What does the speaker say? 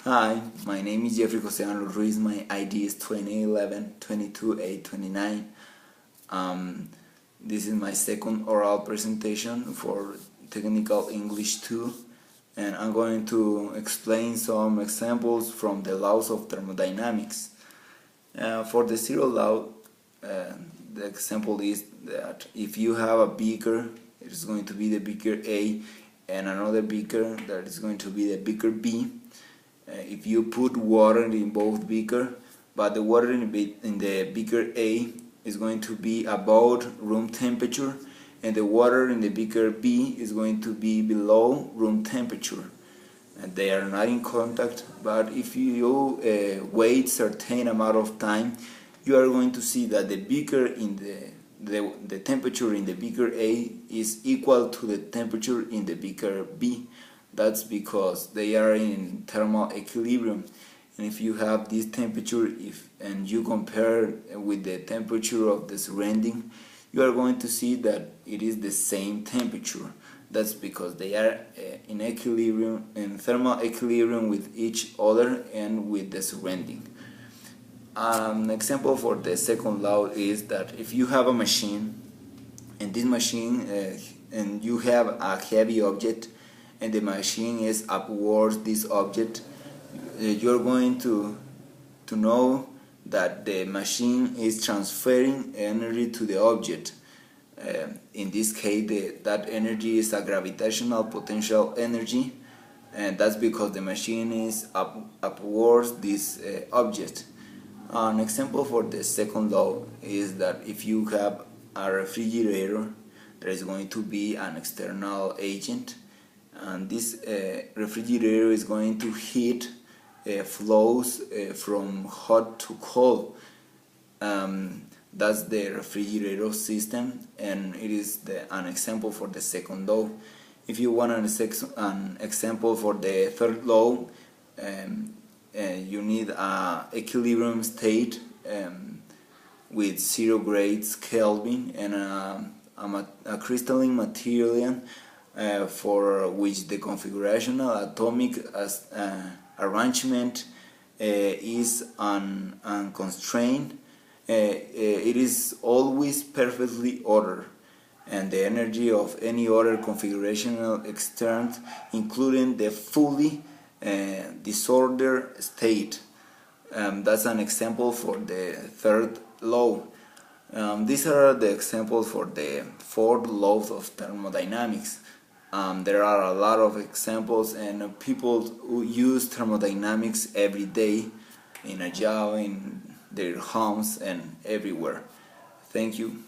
Hi, my name is Jeffrey José Ruiz. My ID is 2011 22829. This is my second oral presentation for Technical English 2, and I'm going to explain some examples from the laws of thermodynamics. For the zero law, the example is that if you have a beaker, it is going to be the beaker A, and another beaker that is going to be the beaker B. If you put water in both beaker, but the water in the beaker A is going to be above room temperature, and the water in the beaker B is going to be below room temperature, and they are not in contact. But if you wait certain amount of time, you are going to see that the beaker in the temperature in the beaker A is equal to the temperature in the beaker B. That's because they are in thermal equilibrium, and if you have this temperature and you compare with the temperature of the surrounding, you are going to see that it is the same temperature. That's because they are in equilibrium, in thermal equilibrium with each other and with the surrounding. An example for the second law is that if you have a machine, and this machine and you have a heavy object, and the machine is upwards this object, you're going to know that the machine is transferring energy to the object. In this case, that energy is a gravitational potential energy, and that's because the machine is upwards this object. An example for the second law is that if you have a refrigerator, there is going to be an external agent, and this refrigerator is going to heat flows from hot to cold. That's the refrigerator system, and it is an example for the second law. If you want an example for the third law, you need an equilibrium state with 0 grades Kelvin and a crystalline material for which the configurational atomic arrangement is unconstrained. It is always perfectly ordered, and the energy of any other configurational extent, including the fully disordered state. That's an example for the third law. These are the examples for the fourth law of thermodynamics. There are a lot of examples, and people who use thermodynamics every day in a job, in their homes, and everywhere. Thank you.